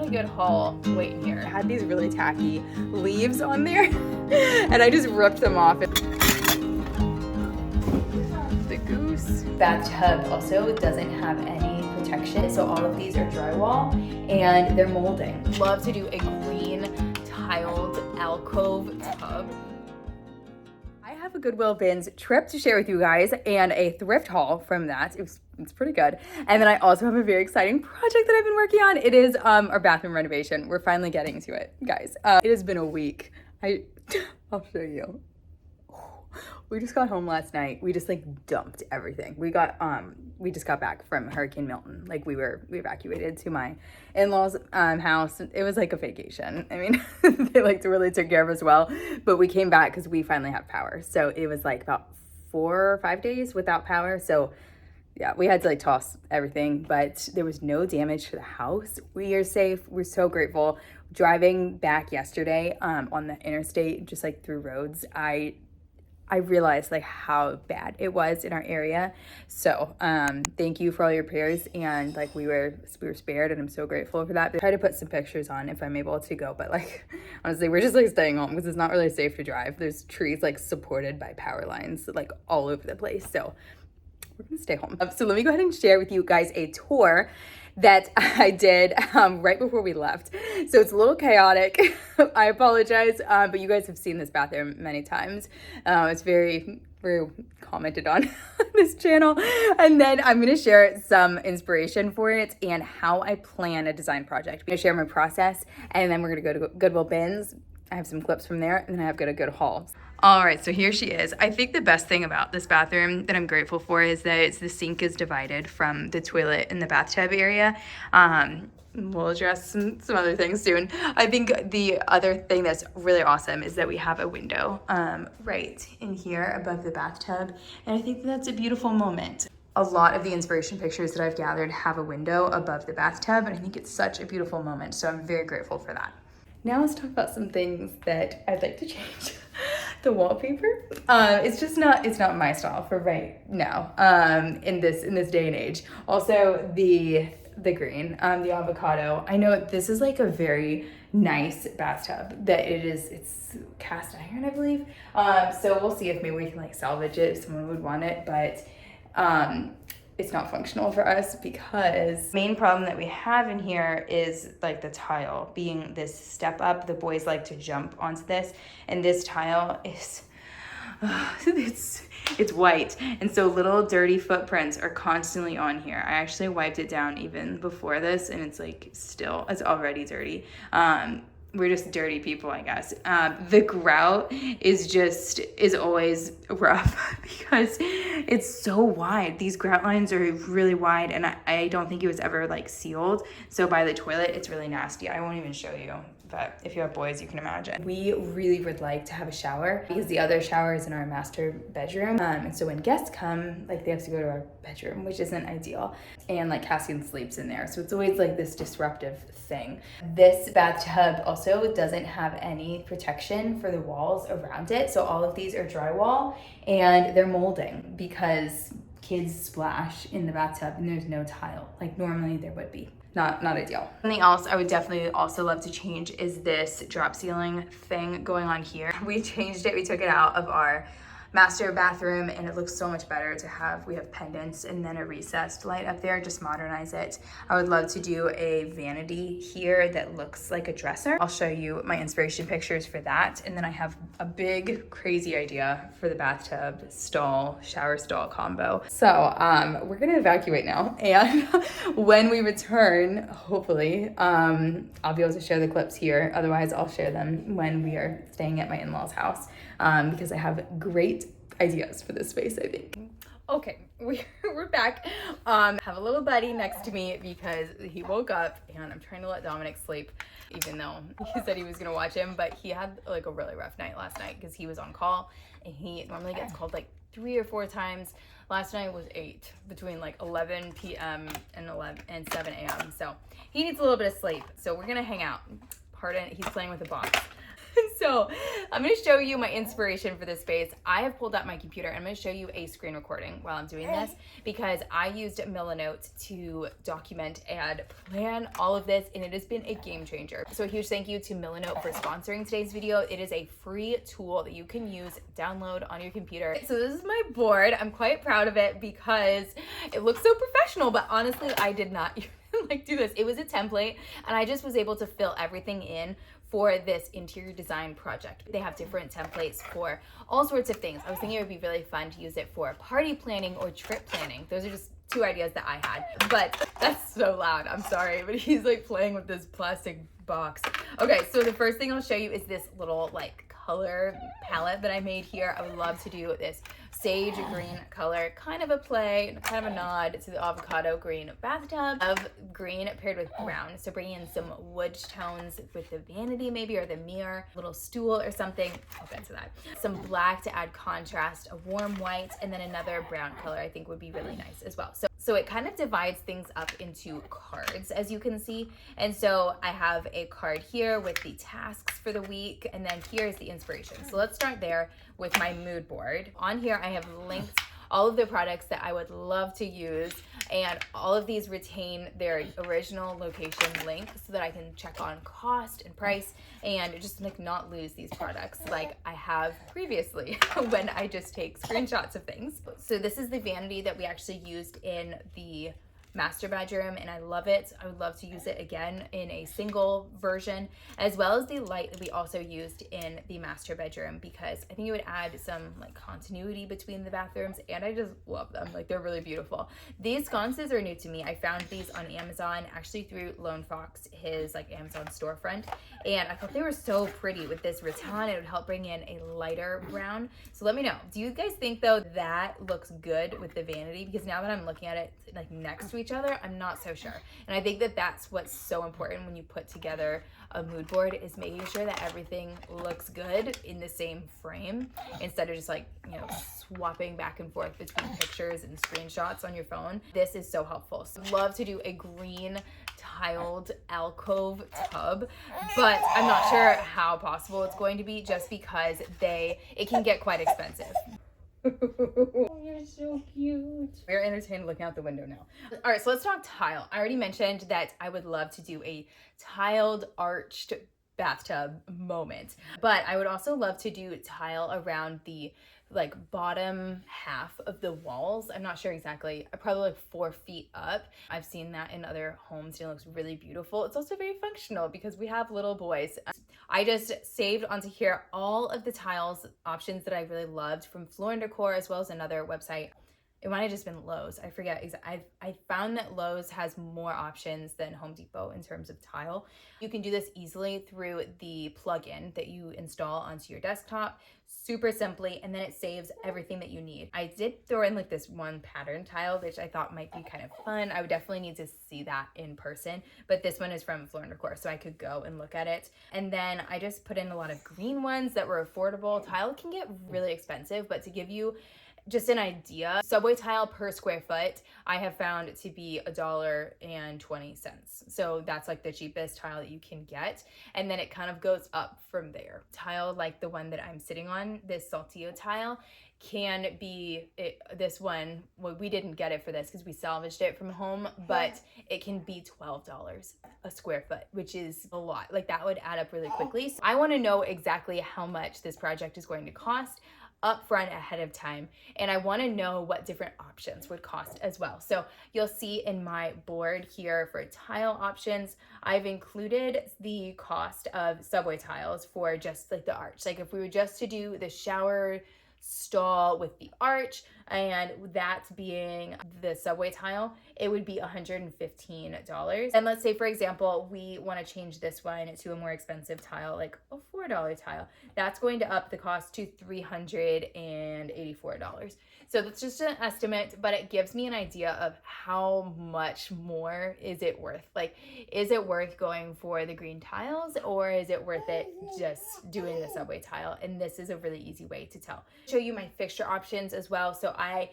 really good haul waiting here. I had these really tacky leaves on there and I just ripped them off. The goose. Bathtub also doesn't have any protection, so all of these are drywall and they're molding. Love to do a green tiled alcove tub. I have a Goodwill Bins trip to share with you guys and a thrift haul from that. It's pretty good. And then I also have a very exciting project that I've been working on. It is our bathroom renovation. We're finally getting to it, guys. It has been a week. I'll show you. We just got home last night. We just like dumped everything. We just got back from Hurricane Milton. Like we evacuated to my in-laws' house. It was like a vacation. I mean, they like really took care of us well, but we came back because we finally have power. So it was like about 4 or 5 days without power. So yeah, we had to like toss everything, but there was no damage to the house. We are safe. We're so grateful. Driving back yesterday on the interstate, just like through roads, I realized like how bad it was in our area. So thank you for all your prayers, and like we were spared, and I'm so grateful for that. I try to put some pictures on if I'm able to go, but like honestly we're just like staying home because it's not really safe to drive. There's trees like supported by power lines like all over the place, so we're gonna stay home. So let me go ahead and share with you guys a tour that I did right before we left. So it's a little chaotic. I apologize, but you guys have seen this bathroom many times. It's very, very commented on this channel. And then I'm gonna share some inspiration for it and how I plan a design project. I'm gonna share my process, and then we're gonna go to Goodwill Bins. I have some clips from there, and then I've got a good haul. All right, so here she is. I think the best thing about this bathroom that I'm grateful for is that the sink is divided from the toilet and the bathtub area. We'll address some other things soon. I think the other thing that's really awesome is that we have a window right in here above the bathtub, and I think that's a beautiful moment. A lot of the inspiration pictures that I've gathered have a window above the bathtub, and I think it's such a beautiful moment, so I'm very grateful for that. Now let's talk about some things that I'd like to change. The wallpaper, it's not my style for right now, in this day and age. Also the green, the avocado. I know this is like a very nice bathtub that it's cast iron, I believe. So we'll see if maybe we can like salvage it if someone would want it, but it's not functional for us because the main problem that we have in here is like the tile being this step up. The boys like to jump onto this, and this tile is it's white, and so little dirty footprints are constantly on here. I actually wiped it down even before this, and it's like it's already dirty. We're just dirty people, I guess. The grout is always rough because it's so wide. These grout lines are really wide, and I don't think it was ever like sealed. So by the toilet, it's really nasty. I won't even show you, but if you have boys, you can imagine. We really would like to have a shower because the other shower is in our master bedroom. And so when guests come, like they have to go to our bedroom, which isn't ideal. And like Cassian sleeps in there. So it's always like this disruptive thing. This bathtub also doesn't have any protection for the walls around it. So all of these are drywall and they're molding because kids splash in the bathtub and there's no tile. Like normally there would be. Not ideal. Something else I would definitely also love to change is this drop ceiling thing going on here. We changed it, we took it out of our master bathroom, and it looks so much better to have. We have pendants and then a recessed light up there, just modernize it. I would love to do a vanity here that looks like a dresser. I'll show you my inspiration pictures for that, and then I have a big crazy idea for the bathtub stall, shower stall combo. So we're gonna evacuate now, and when we return, hopefully, I'll be able to share the clips here. Otherwise, I'll share them when we are staying at my in-laws' house, because I have great ideas for this space, I think. Okay, we're back. Have a little buddy next to me because he woke up, and I'm trying to let Dominic sleep, even though he said he was gonna watch him, but he had like a really rough night last night because he was on call, and he normally gets called like 3 or 4 times. Last night was 8, between like 11 p.m. and 7 a.m. So he needs a little bit of sleep. So we're gonna hang out. Pardon, he's playing with a box. So I'm going to show you my inspiration for this space. I have pulled out my computer and I'm going to show you a screen recording while I'm doing this because I used Milanote to document and plan all of this, and it has been a game changer. So a huge thank you to Milanote for sponsoring today's video. It is a free tool that you can use, download on your computer. So this is my board. I'm quite proud of it because it looks so professional, but honestly, I did not even like do this. It was a template and I just was able to fill everything in for this interior design project. They have different templates for all sorts of things. I was thinking it would be really fun to use it for party planning or trip planning. Those are just two ideas that I had, but that's so loud. I'm sorry, but he's like playing with this plastic box. Okay, so the first thing I'll show you is this little like color palette that I made here. I would love to do this sage green color, kind of a play, kind of a nod to the avocado green bathtub of green paired with brown. So bringing in some wood tones with the vanity maybe, or the mirror, little stool or something. I'll get to that. Some black to add contrast, a warm white, and then another brown color I think would be really nice as well. So it kind of divides things up into cards, as you can see. And so I have a card here with the tasks for the week, and then here's the inspiration. So let's start there with my mood board. On here, I have linked all of the products that I would love to use, and all of these retain their original location link so that I can check on cost and price and just like not lose these products like I have previously when I just take screenshots of things. So this is the vanity that we actually used in the master bedroom, and I love it. I would love to use it again in a single version, as well as the light that we also used in the master bedroom, because I think it would add some like continuity between the bathrooms, and I just love them. Like, they're really beautiful. These sconces are new to me. I found these on Amazon, actually through Lone Fox, his like Amazon storefront, and I thought they were so pretty with this rattan. It would help bring in a lighter brown. So let me know, do you guys think though that looks good with the vanity? Because now that I'm looking at it like next to each other, I'm not so sure. And I think that that's what's so important when you put together a mood board, is making sure that everything looks good in the same frame instead of just like, you know, swapping back and forth between pictures and screenshots on your phone. This is so helpful. So I'd love to do a green tiled alcove tub, but I'm not sure how possible it's going to be, just because it can get quite expensive. Oh, you're so cute. We're entertained looking out the window now. All right, so let's talk tile. I already mentioned that I would love to do a tiled arched bathtub moment, but I would also love to do tile around the like bottom half of the walls. I'm not sure exactly, probably like 4 feet up. I've seen that in other homes and it looks really beautiful. It's also very functional because we have little boys. I just saved onto here all of the tiles options that I really loved from Floor & Decor, as well as another website. It might have just been Lowe's. I forget exactly. I found that Lowe's has more options than Home Depot in terms of tile. You can do this easily through the plugin that you install onto your desktop, super simply, and then it saves everything that you need. I did throw in like this one pattern tile, which I thought might be kind of fun. I would definitely need to see that in person, but this one is from Floor & Decor, so I could go and look at it. And then I just put in a lot of green ones that were affordable. Tile can get really expensive, but to give you just an idea, subway tile per square foot, I have found to be $1.20. So that's like the cheapest tile that you can get. And then it kind of goes up from there. Tile like the one that I'm sitting on, this Saltillo tile, can be, this one, well, we didn't get it for this because we salvaged it from home, but it can be $12 a square foot, which is a lot. Like, that would add up really quickly. So I want to know exactly how much this project is going to cost upfront ahead of time, and I want to know what different options would cost as well. So you'll see in my board here for tile options, I've included the cost of subway tiles for just like the arch. Like, if we were just to do the shower stall with the arch, and that being the subway tile, it would be $115. And let's say, for example, we want to change this one to a more expensive tile, like a $4 tile. That's going to up the cost to $384. So that's just an estimate, but it gives me an idea of how much more is it worth. Like, is it worth going for the green tiles, or is it worth it just doing the subway tile? And this is a really easy way to tell. Show you my fixture options as well. So I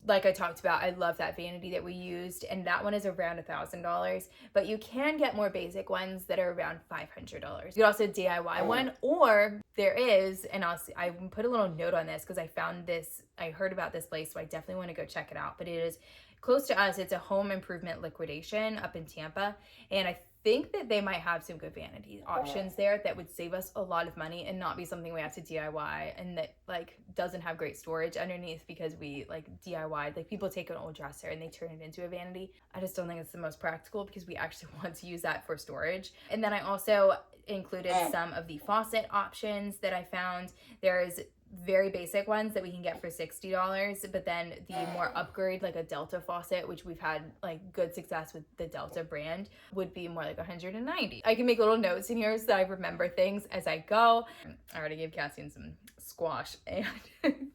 like I talked about, I love that vanity that we used, and that one is around $1,000, but you can get more basic ones that are around $500. You could also DIY one, or there is, and I put a little note on this because I heard about this place, so I definitely want to go check it out, but it is close to us. It's a home improvement liquidation up in Tampa, and I think that they might have some good vanity options there that would save us a lot of money and not be something we have to DIY, and that like doesn't have great storage underneath because we like DIY'd. Like people take an old dresser and they turn it into a vanity. I just don't think it's the most practical because we actually want to use that for storage. And then I also included some of the faucet options that I found. There's very basic ones that we can get for $60, but then the more upgrade, like a Delta faucet, which we've had like good success with the Delta brand, would be more like $190. I can make little notes in here so that I remember things as I go. I already gave Cassian some squash and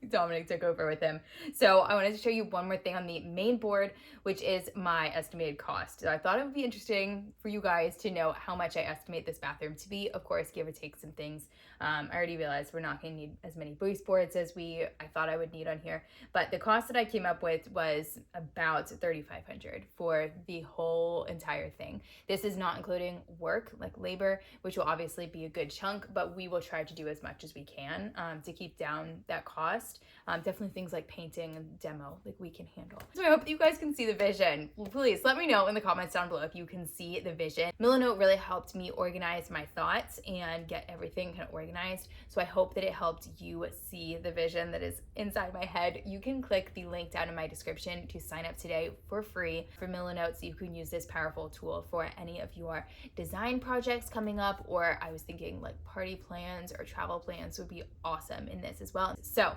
Dominic took over with him. So I wanted to show you one more thing on the main board, which is my estimated cost. So I thought it would be interesting for you guys to know how much I estimate this bathroom to be. Of course, give or take some things. I already realized we're not going to need as many baseboards as I thought I would need on here, but the cost that I came up with was about $3,500 for the whole entire thing. This is not including work, like labor, which will obviously be a good chunk, but we will try to do as much as we can to keep down that cost. Definitely things like painting and demo, like we can handle. So I hope that you guys can see the vision. Please let me know in the comments down below if you can see the vision. Milton really helped me organize my thoughts and get everything kind of organized. So I hope that it helped you see the vision that is inside my head. You can click the link down in my description to sign up today for free for Milton. So you can use this powerful tool for any of your design projects coming up, or I was thinking like party plans or travel plans would be awesome in this as well. So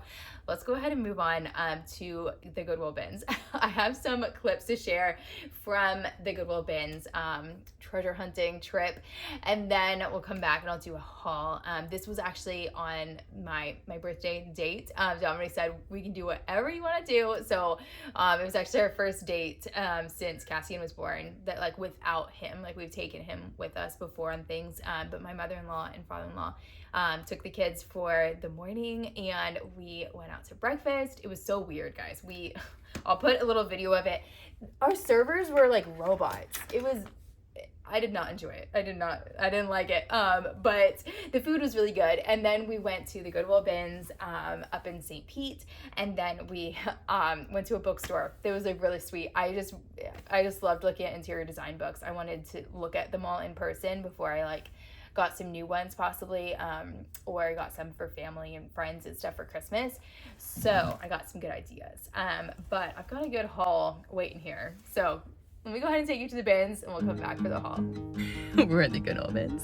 let's go ahead and move on to the Goodwill Bins. I have some clips to share from the Goodwill Bins treasure hunting trip, and then we'll come back and I'll do a haul. This was actually on my birthday date. Dominic said we can do whatever you want to do. So it was actually our first date since Cassian was born, that like without him, like we've taken him with us before on things, but my mother-in-law and father-in-law took the kids for the morning and we went out to breakfast. It was so weird, guys. I'll put a little video of it. Our servers were like robots. I did not enjoy it. I didn't like it. But the food was really good. And then we went to the Goodwill Bins up in St. Pete, and then we went to a bookstore. It was like really sweet. I just loved looking at interior design books. I wanted to look at them all in person before I like got some new ones possibly, or got some for family and friends and stuff for Christmas. So I got some good ideas. But I've got a good haul waiting here. So let me go ahead and take you to the bins and we'll come back for the haul. We're at the Goodwill Bins.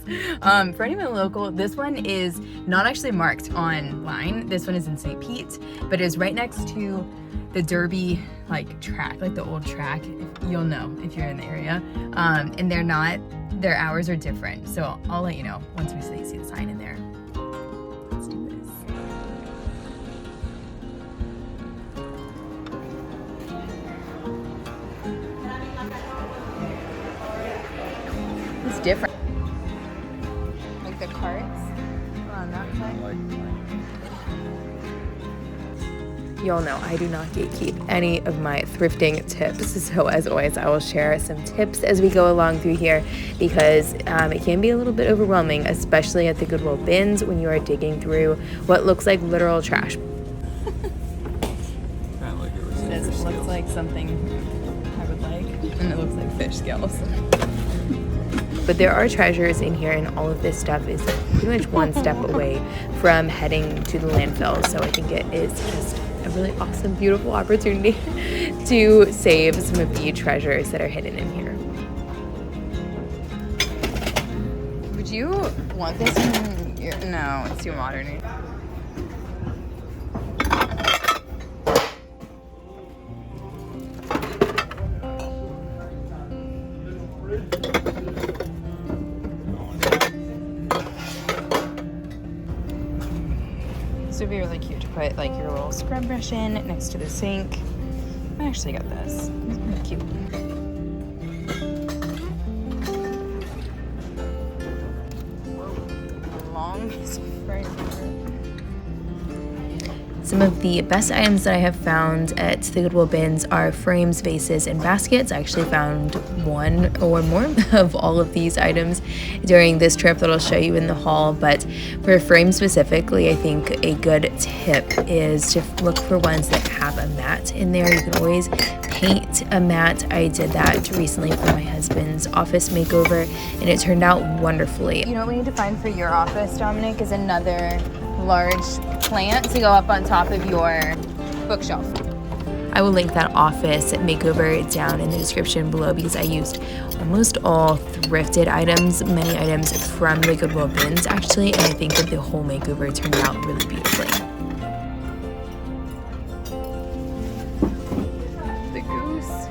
For anyone local, this one is not actually marked online. This one is in St. Pete, but it's right next to the Derby like track, like the old track. You'll know if you're in the area. And their hours are different. So I'll let you know once we see the sign in there. Let's do this. It's different. Like the carts on that side. Y'all know I do not gatekeep any of my thrifting tips, so as always I will share some tips as we go along through here because it can be a little bit overwhelming, especially at the Goodwill Bins when you are digging through what looks like literal trash. This looks like something I would like, and it looks like fish scales. But there are treasures in here, and all of this stuff is pretty much one step away from heading to the landfill, so I think it is just a really awesome, beautiful opportunity to save some of the treasures that are hidden in here. Would you want this in your... No, it's too modern. This would be really cute to put like your little scrub brush in next to the sink. I actually got this. It's really cute. Whoa, long spray. Some of the best items that I have found at the Goodwill Bins are frames, vases, and baskets. I actually found one or more of all of these items during this trip that I'll show you in the haul, but for frames specifically, I think a good tip is to look for ones that have a mat in there. You can always paint a mat. I did that recently for my husband's office makeover, and it turned out wonderfully. You know what we need to find for your office, Dominic, is another large plant to go up on top of your bookshelf. I will link that office makeover down in the description below because I used almost all thrifted items, many items from the Goodwill Bins actually, and I think that the whole makeover turned out really beautifully. The goose.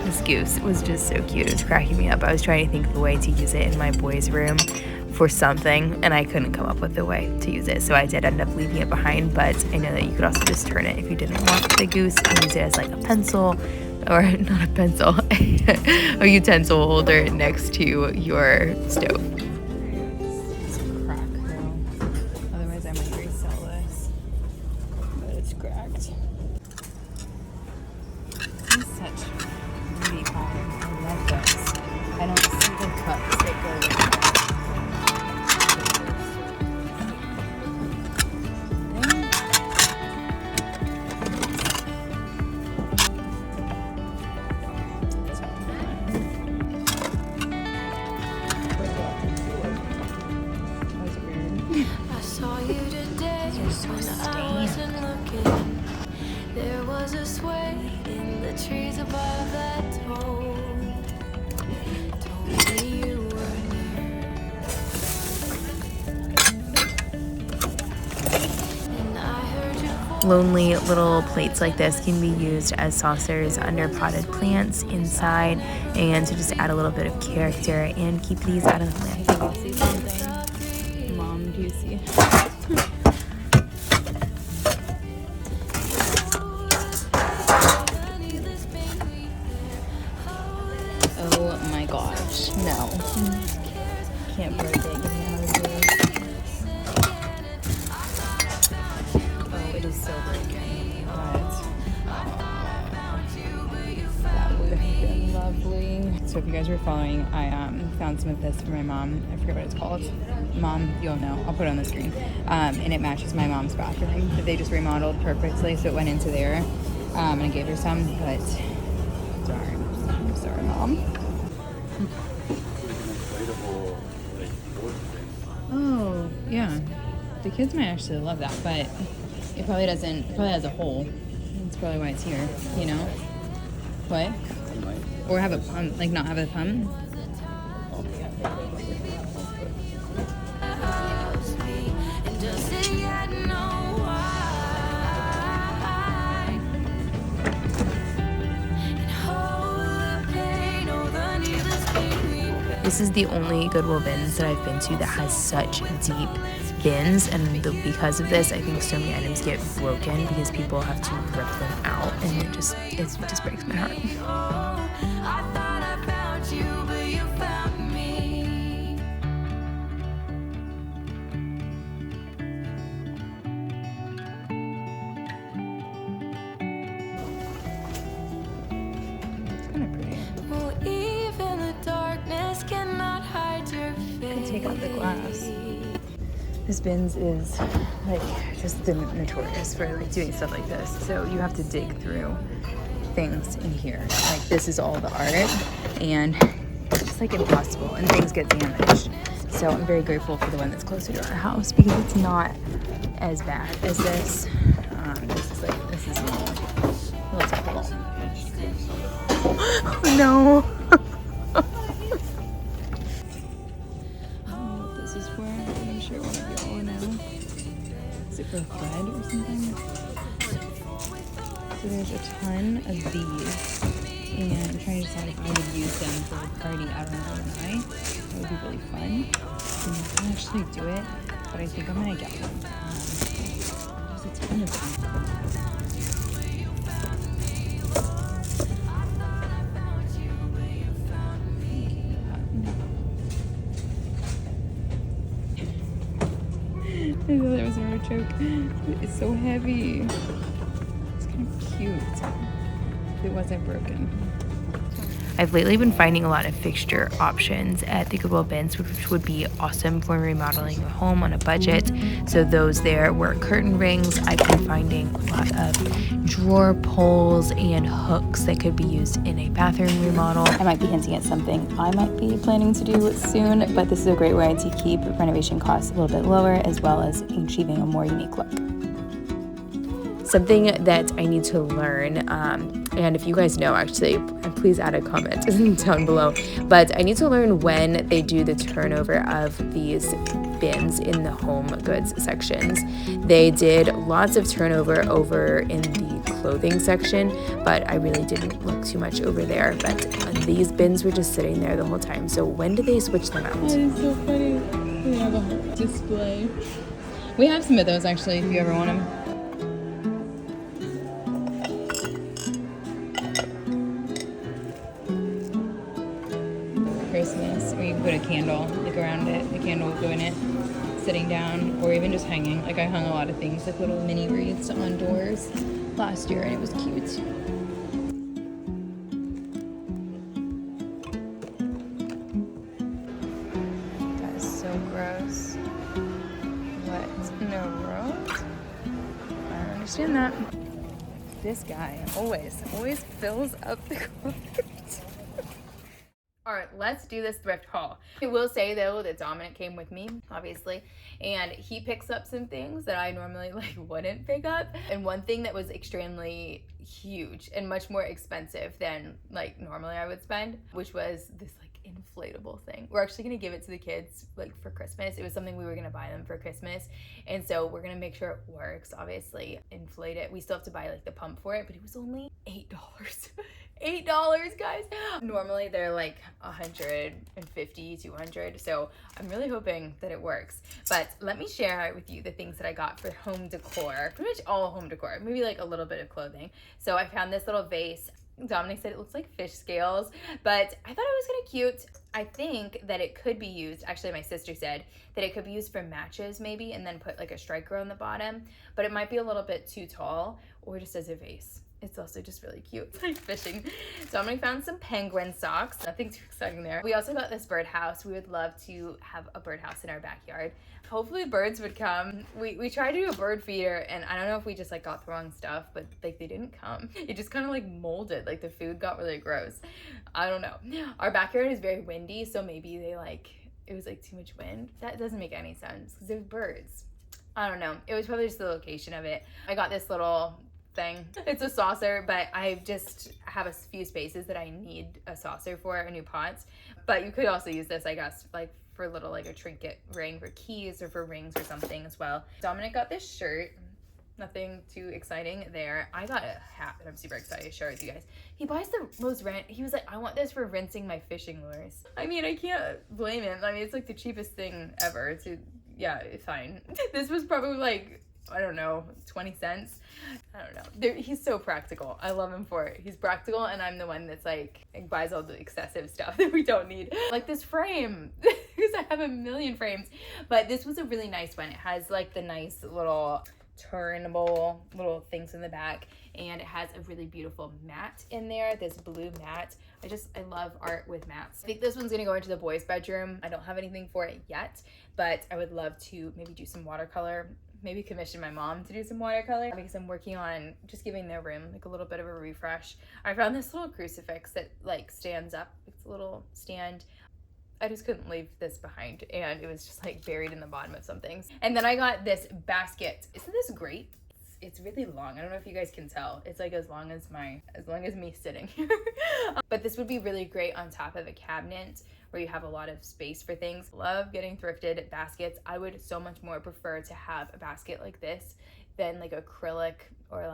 This goose was just so cute. It was cracking me up. I was trying to think of a way to use it in my boys' room for something, and I couldn't come up with a way to use it, so I did end up leaving it behind, but I know that you could also just turn it if you didn't want the goose and use it as like a pencil, or not a pencil, a utensil holder next to your stove. It's cracked though, otherwise I might resell this, but it's cracked. It's such beauty pattern. I love those. I don't see the cups that go with it. There was a sway in the trees above that told me you were near. And I heard your voice. Lonely little plates like this can be used as saucers under potted plants inside, and to just add a little bit of character and keep these out of the way. I can see something. Mom, do you see? Oh my gosh, no. Can't break it. Give me another glue. Oh, it is so broken. But that would have been lovely. So if you guys were following, I found some of this for my mom. I forget what it's called. Mom, you'll know. I'll put it on the screen. And it matches my mom's bathroom that they just remodeled perfectly, so it went into there. And I gave her some, but sorry, Mom. Oh, yeah. The kids might actually love that, but it probably doesn't, it probably has a hole. That's probably why it's here, you know? What? Or have a pump, like not have a pump? This is the only Goodwill Bins that I've been to that has such deep bins, and because of this, I think so many items get broken because people have to rip them out, and it just breaks my heart. Take out the glass. This bins is like just notorious for like doing stuff like this. So you have to dig through things in here. Like this is all the art, and it's just like impossible, and things get damaged. So I'm very grateful for the one that's closer to our house because it's not as bad as this. This is more. Let's pull. Oh no. For thread or something. So there's a ton of these, and I'm trying to decide if I would use them for a party out on Illinois. That would be really fun. And I can actually do it, but I think I'm gonna get them. There's a ton of them. joke. It's so heavy. It's kind of cute. If it wasn't broken. I've lately been finding a lot of fixture options at the Goodwill Bins, which would be awesome for remodeling your home on a budget. So those there were curtain rings. I've been finding a lot of drawer pulls and hooks that could be used in a bathroom remodel. I might be hinting at something I might be planning to do soon, but this is a great way to keep renovation costs a little bit lower as well as achieving a more unique look. Something that I need to learn, and if you guys know, actually, please add a comment down below, but I need to learn when they do the turnover of these bins in the home goods sections. They did lots of turnover over in the clothing section, but I really didn't look too much over there, but these bins were just sitting there the whole time. So when did they switch them out? That is so funny. We have a whole display. We have some of those actually, if you ever want them. Christmas, or you can put a candle like around it. The candle will go in it, sitting down, or even just hanging. Like I hung a lot of things, like little mini wreaths on doors last year, and it was cute. That is so gross. What in the world? I don't understand that. This guy always fills up the cart. All right, let's do this thrift haul. I will say though that Dominic came with me, obviously, and he picks up some things that I normally wouldn't pick up. And one thing that was extremely huge and much more expensive than normally I would spend, which was this inflatable thing. We're actually gonna give it to the kids for Christmas. It was something we were gonna buy them for Christmas, and so we're gonna make sure it works. Obviously, inflate it. We still have to buy the pump for it, but it was only $8. $8, guys. Normally they're $150, $200, so I'm really hoping that it works. But let me share with you the things that I got for home decor. Pretty much all home decor, maybe a little bit of clothing. So I found this little vase. Dominic said it looks like fish scales, but I thought it was kind of cute. I think that it could be used, actually my sister said that it could be used for matches maybe, and then put a striker on the bottom, but it might be a little bit too tall, or just as a vase. It's also just really cute. It's like fishing. Dominic found some penguin socks. Nothing too exciting there. We also got this birdhouse. We would love to have a birdhouse in our backyard. Hopefully birds would come. We tried to do a bird feeder, and I don't know if we just got the wrong stuff, but they didn't come. It just kind of molded. The food got really gross. I don't know. Our backyard is very windy, so maybe they it was too much wind. That doesn't make any sense because they're birds. I don't know. It was probably just the location of it. I got this little thing. It's a saucer, but I just have a few spaces that I need a saucer for, a new pot. But you could also use this, I guess, for a little a trinket ring for keys or for rings or something as well. Dominic got this shirt. Nothing too exciting there. I got a hat that I'm super excited to share with you guys. He buys the most he was like, I want this for rinsing my fishing lures. I mean, I can't blame him. I mean, it's the cheapest thing ever yeah, fine. This was probably I don't know, 20 cents. I don't know. He's so practical. I love him for it. He's practical, and I'm the one that's buys all the excessive stuff that we don't need. This frame, because I have a million frames. But this was a really nice one. It has the nice little turnable little things in the back, and it has a really beautiful mat in there, this blue mat. I love art with mats. I think this one's gonna go into the boys' bedroom. I don't have anything for it yet, but I would love to maybe do some watercolor, maybe commission my mom to do some watercolor, because I'm working on just giving their room a little bit of a refresh. I found this little crucifix that stands up. It's a little stand. I just couldn't leave this behind, and it was just buried in the bottom of some things. And then I got this basket. Isn't this great? It's really long. I don't know if you guys can tell. It's as long as me sitting here. But this would be really great on top of a cabinet where you have a lot of space for things. Love getting thrifted baskets. I would so much more prefer to have a basket like this than acrylic or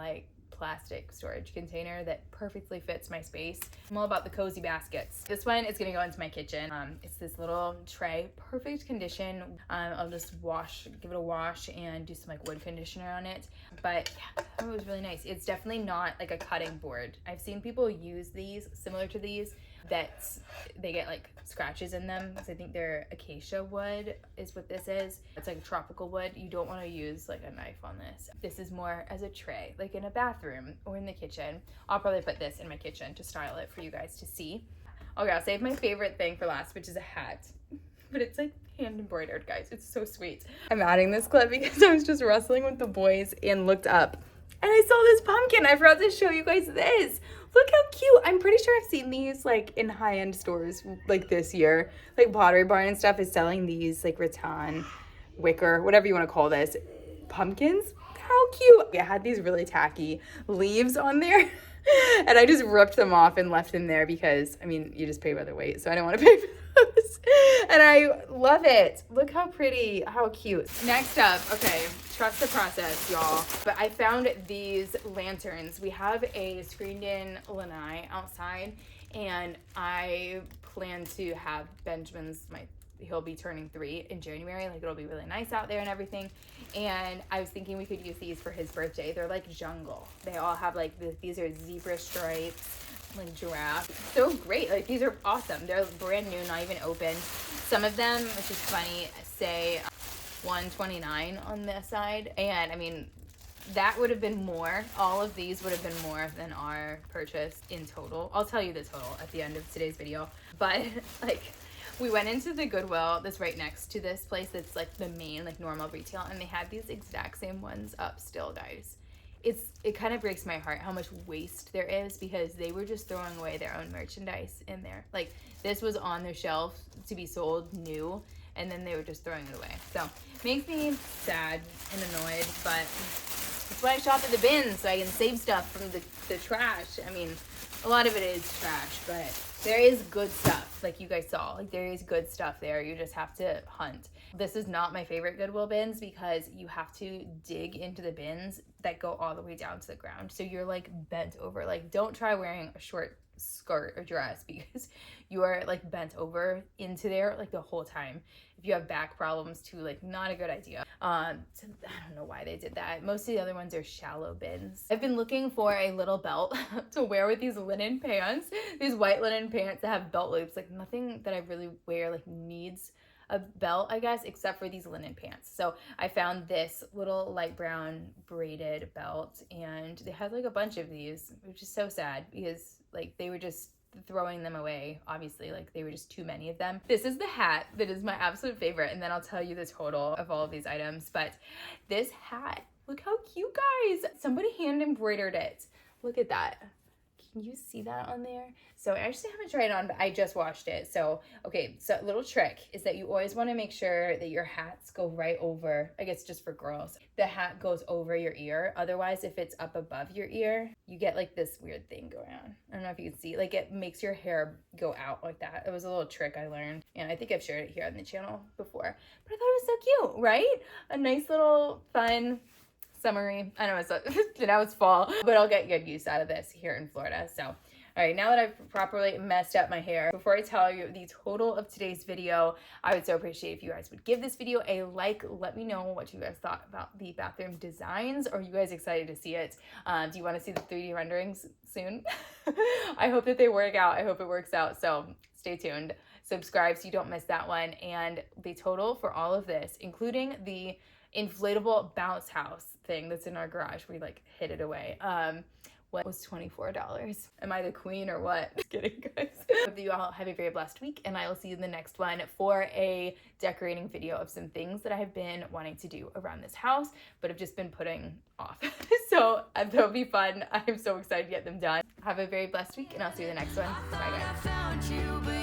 plastic storage container that perfectly fits my space. I'm all about the cozy baskets. This one is gonna go into my kitchen. It's this little tray, perfect condition. I'll just give it a wash and do some wood conditioner on it. But yeah, it was really nice. It's definitely not like a cutting board. I've seen people use these similar to these that they get like scratches in them. So I think they're acacia wood is what this is. It's like tropical wood. You don't want to use like a knife on this. This is more as a tray, like in a bathroom or in the kitchen. I'll probably put this in my kitchen to style it for you guys to see. Okay, I'll save my favorite thing for last, which is a hat. But it's like hand embroidered, guys. It's so sweet. I'm adding this clip because I was just wrestling with the boys and looked up and I saw this pumpkin. I forgot to show you guys this. Look how cute. I'm pretty sure I've seen these like in high-end stores like this year. Like Pottery Barn and stuff is selling these like rattan, wicker, whatever you want to call this, pumpkins. How cute. I had these really tacky leaves on there. And I just ripped them off and left them there because, I mean, you just pay by the weight, so I don't want to pay for those. And I love it. Look how pretty, how cute. Next up, okay, trust the process, y'all. But I found these lanterns. We have a screened-in lanai outside, and I plan to have Benjamin's, he'll be turning 3 in January. Like, it'll be really nice out there and everything. And I was thinking we could use these for his birthday. They're like jungle. They all have like these are zebra stripes, like giraffe. So great. Like, these are awesome. They're brand new, not even open. Some of them, which is funny, say $129 on this side. And I mean, that would have been more. All of these would have been more than our purchase in total. I'll tell you the total at the end of today's video. But like, we went into the Goodwill that's right next to this place that's like the main like normal retail, and they had these exact same ones up still, guys. It kind of breaks my heart how much waste there is because they were just throwing away their own merchandise in there. Like, this was on their shelf to be sold new, and then they were just throwing it away. So makes me sad and annoyed, but that's why I shop at the bins, so I can save stuff from the trash. I mean, a lot of it is trash, but there is good stuff, like you guys saw. Like, there is good stuff there. You just have to hunt. This is not my favorite Goodwill bins because you have to dig into the bins that go all the way down to the ground. So you're like bent over. Like, don't try wearing a short skirt or dress because you are like bent over into there like the whole time. If you have back problems too, like, not a good idea. So I don't know why they did that. Most of the other ones are shallow bins. I've been looking for a little belt to wear with these linen pants, these white linen pants that have belt loops. Like, nothing that I really wear like needs a belt, I guess, except for these linen pants. So I found this little light brown braided belt, and they had like a bunch of these, which is so sad because like they were just throwing them away. Obviously, like, they were just too many of them. This is the hat that is my absolute favorite, and then I'll tell you the total of all of these items. But this hat, look how cute, guys. Somebody hand embroidered it. Look at that. Can you see that on there? So I actually haven't tried it on, but I just washed it. So, okay, so a little trick is that you always want to make sure that your hats go right over, I guess just for girls, the hat goes over your ear. Otherwise, if it's up above your ear, you get like this weird thing going on. I don't know if you can see, like, it makes your hair go out like that. It was a little trick I learned, and I think I've shared it here on the channel before, but I thought it was so cute, right? A nice little fun summery. I know now it's fall, but I'll get good use out of this here in Florida. So, all right, now that I've properly messed up my hair, before I tell you the total of today's video, I would so appreciate if you guys would give this video a like. Let me know what you guys thought about the bathroom designs. Are you guys excited to see it? Do you want to see the 3D renderings soon? I hope that they work out. I hope it works out. So stay tuned. Subscribe so you don't miss that one. And the total for all of this, including the inflatable bounce house thing that's in our garage, we like hid it away, what was $24. Am I the queen or what? Just kidding, guys. Hope that you all have a very blessed week, and I will see you in the next one for a decorating video of some things that I have been wanting to do around this house but have just been putting off. So that'll be fun. I'm so excited to get them done. Have a very blessed week, and I'll see you in the next one. Bye, guys.